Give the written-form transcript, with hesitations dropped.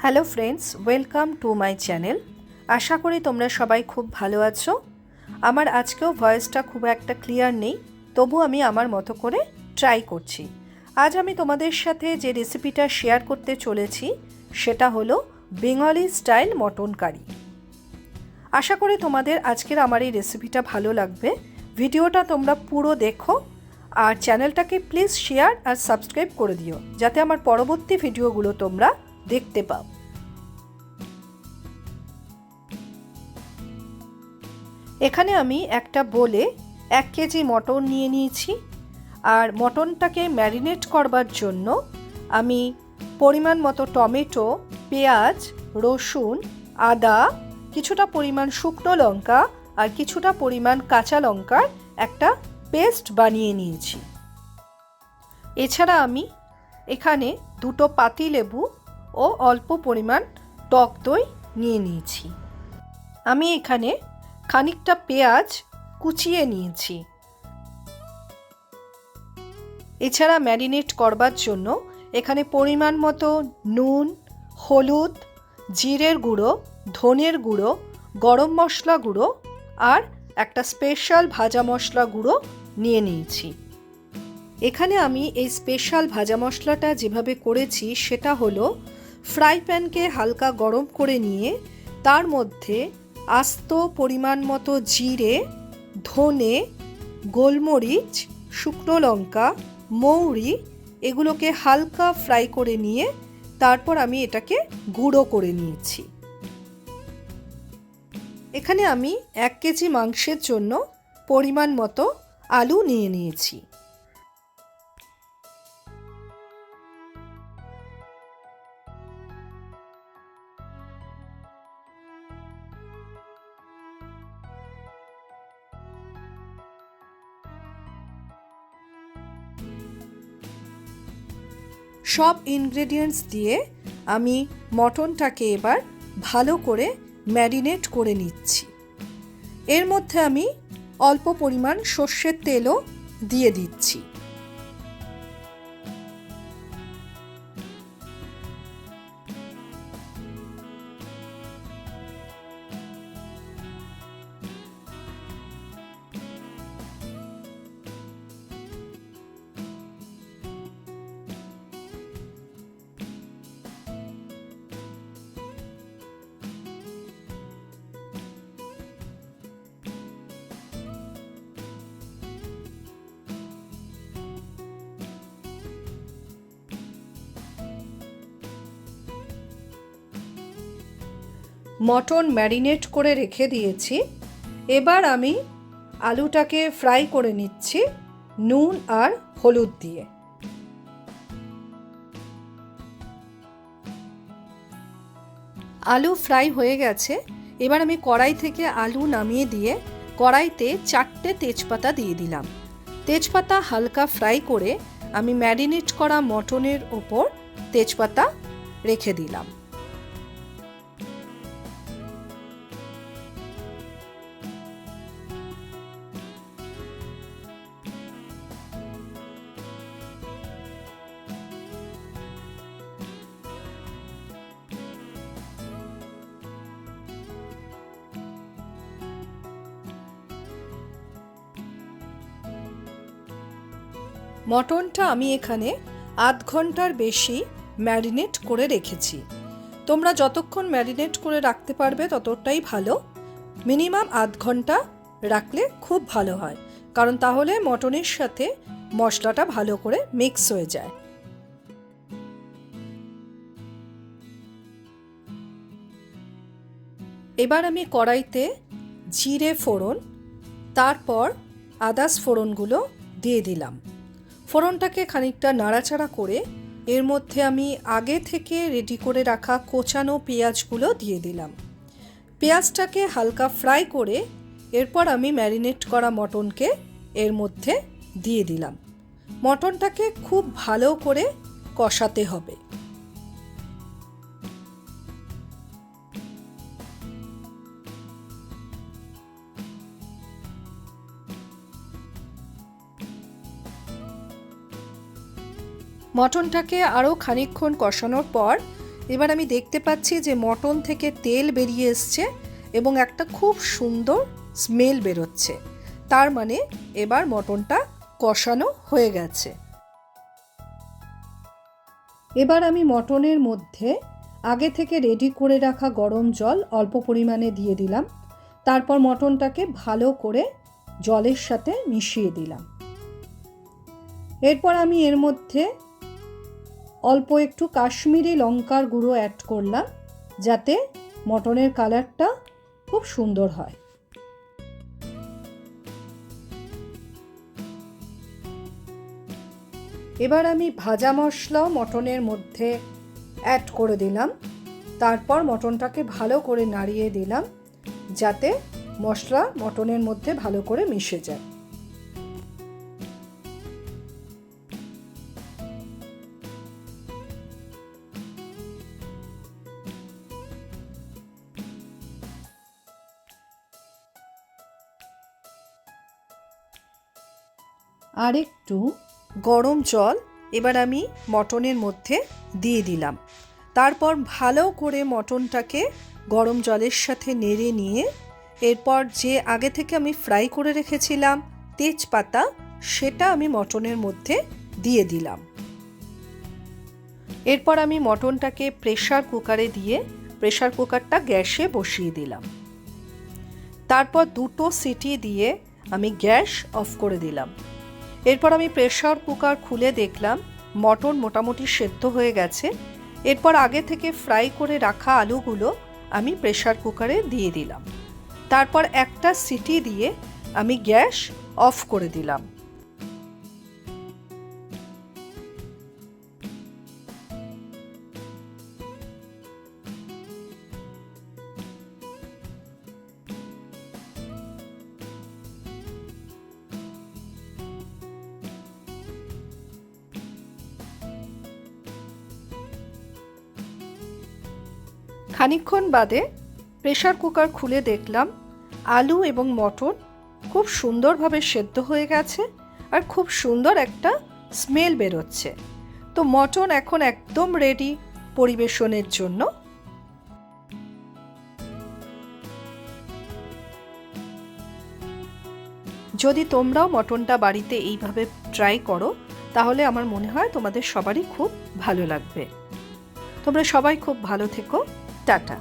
Hello friends, welcome to my channel. আশা করি তোমরা সবাই খুব ভালো আছো। আমার আজকেও ভয়েসটা খুব একটা ক্লিয়ার নেই, তবু আমি আমার মতো করে ট্রাই করছি। আজ আমি তোমাদের সাথে যে রেসিপিটা শেয়ার করতে চলেছি সেটা হলো বেঙ্গলি স্টাইল মটন কারি। আশা করি তোমাদের আজকের আমার এই রেসিপিটা ভালো লাগবে। ভিডিওটা তোমরা পুরো দেখো আর চ্যানেলটাকে প্লিজ শেয়ার আর সাবস্ক্রাইব করে দিও, যাতে আমার পরবর্তী ভিডিওগুলো তোমরা দেখতে পাও। এখানে আমি একটা বোলে 1 কেজি মটন নিয়ে নিয়েছি, আর মটনটাকে ম্যারিনেট করবার জন্য আমি পরিমাণ মতো টমেটো, পেঁয়াজ, রসুন, আদা, কিছুটা পরিমাণ শুকনো লঙ্কা আর কিছুটা পরিমাণ কাঁচা লঙ্কার একটা পেস্ট বানিয়ে নিয়েছি। এছাড়া আমি এখানে 2টো পাতিলেবু ও অল্প পরিমাণ টক দই নিয়ে নিয়েছি। আমি এখানে খানিকটা পেঁয়াজ কুচিয়ে নিয়েছি। এছাড়া ম্যারিনেট করবার জন্য এখানে পরিমাণ মতো নুন, হলুদ, জিরের গুঁড়ো, ধনের গুঁড়ো, গরম মশলা গুঁড়ো আর একটা স্পেশাল ভাজা মশলা গুঁড়ো নিয়ে নিয়েছি। এখানে আমি এই স্পেশাল ভাজা মশলাটা যেভাবে করেছি সেটা হলো ফ্রাই প্যানকে হালকা গরম করে নিয়ে তার মধ্যে আস্ত পরিমাণ মতো জিরে, ধনে, গোলমরিচ, শুকনো লঙ্কা, মৌরি এগুলোকে হালকা ফ্রাই করে নিয়ে তারপর আমি এটাকে গুঁড়ো করে নিয়েছি। এখানে আমি 1 কেজি মাংসের জন্য পরিমাণ মতো আলু নিয়ে নিয়েছি। সব ইনগ্রেডিয়েন্টস দিয়ে আমি মটনটাকে এবার ভালো করে ম্যারিনেট করে নিচ্ছি। এর মধ্যে আমি অল্প পরিমাণ সর্ষের তেলও দিয়ে দিচ্ছি। মটন ম্যারিনেট করে রেখে দিয়েছি। এবার আমি আলুটাকে ফ্রাই করে নিচ্ছি নুন আর হলুদ দিয়ে। আলু ফ্রাই হয়ে গেছে। এবার আমি কড়াই থেকে আলু নামিয়ে দিয়ে কড়াইতে 4টে তেজপাতা দিয়ে দিলাম। তেজপাতা হালকা ফ্রাই করে আমি ম্যারিনেট করা মটনের ওপর তেজপাতা রেখে দিলাম। মটনটা আমি এখানে আধ ঘন্টার বেশি ম্যারিনেট করে রেখেছি। তোমরা যতক্ষণ ম্যারিনেট করে রাখতে পারবে ততটাই ভালো। মিনিমাম আধ ঘন্টা রাখলে খুব ভালো হয়, কারণ তাহলে মটনের সাথে মশলাটা ভালো করে মিক্স হয়ে যায়। এবার আমি কড়াইতে জিরে ফোড়ন, তারপর আদার্স ফোড়নগুলো দিয়ে দিলাম। ফোড়নটাকে খানিকটা নাড়াচাড়া করে এর মধ্যে আমি আগে থেকে রেডি করে রাখা কোচানো পেঁয়াজগুলো দিয়ে দিলাম। পেঁয়াজটাকে হালকা ফ্রাই করে এরপর আমি ম্যারিনেট করা মটনকে এর মধ্যে দিয়ে দিলাম। মটনটাকে খুব ভালো করে কষাতে হবে। মটনটাকে আরও খানিকক্ষণ কষানোর পর এবার আমি দেখতে পাচ্ছি যে মটন থেকে তেল বেরিয়ে এসছে এবং একটা খুব সুন্দর স্মেল বেরোচ্ছে। তার মানে এবার মটনটা কষানো হয়ে গেছে। এবার আমি মটনের মধ্যে আগে থেকে রেডি করে রাখা গরম জল অল্প পরিমাণে দিয়ে দিলাম। তারপর মটনটাকে ভালো করে জলের সাথে মিশিয়ে দিলাম। এরপর আমি এর মধ্যে অল্প একটু কাশ্মীরি লঙ্কার গুঁড়ো অ্যাড করলাম, যাতে মটনের কালারটা খুব সুন্দর হয়। এবার আমি ভাজা মশলা মটনের মধ্যে অ্যাড করে দিলাম। তারপর মটনটাকে ভালো করে নাড়িয়ে দিলাম, যাতে মশলা মটনের মধ্যে ভালো করে মিশে যায়। আর একটু গরম জল এবার আমি মটনের মধ্যে দিয়ে দিলাম। তারপর ভালো করে মটনটাকে গরম জলের সাথে নেড়ে নিয়ে এরপর যে আগে থেকে আমি ফ্রাই করে রেখেছিলাম তেজপাতা, সেটা আমি মটনের মধ্যে দিয়ে দিলাম। এরপর আমি মটনটাকে প্রেসার কুকারে দিয়ে প্রেসার কুকারটা গ্যাসে বসিয়ে দিলাম। তারপর 2টো সিটি দিয়ে আমি গ্যাস অফ করে দিলাম। এরপর আমি প্রেসার কুকার খুলে দেখলাম মটন মোটামুটি সেদ্ধ হয়ে গেছে। এরপর আগে থেকে ফ্রাই করে রাখা আলুগুলো আমি প্রেসার কুকারে দিয়ে দিলাম। তারপর একটা সিটি দিয়ে আমি গ্যাস অফ করে দিলাম। খানিকক্ষণ বাদে প্রেসার কুকার খুলে দেখলাম আলু এবং মটন খুব সুন্দরভাবে সেদ্ধ হয়ে গেছে আর খুব সুন্দর একটা স্মেল বেরোচ্ছে। তো মটন এখন একদম রেডি পরিবেশনের জন্য। যদি তোমরাও মটনটা বাড়িতে এইভাবে ট্রাই করো, তাহলে আমার মনে হয় তোমাদের সবারই খুব ভালো লাগবে। তোমরা সবাই খুব ভালো থেকো। টাটা।